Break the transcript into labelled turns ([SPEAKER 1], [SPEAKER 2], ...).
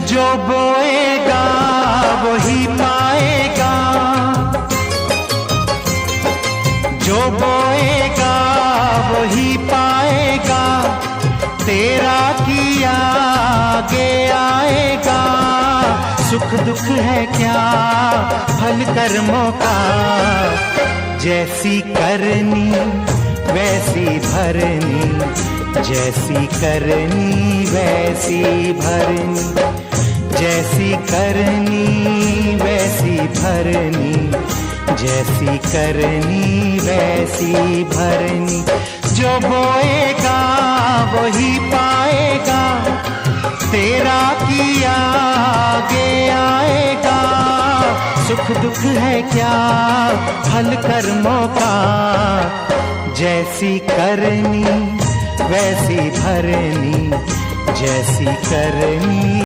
[SPEAKER 1] जो बोएगा वही पाएगा, जो बोएगा वही पाएगा, तेरा किया आगे आएगा। सुख दुख है क्या फल कर्मों का, जैसी करनी वैसी भरनी, जैसी करनी वैसी भरनी, जैसी करनी वैसी भरनी, जैसी करनी वैसी भरनी। जो बोएगा वही पाएगा, तेरा किया आगे आएगा। सुख दुख है क्या फल कर्मों का, जैसी करनी वैसी भरनी, जैसी करनी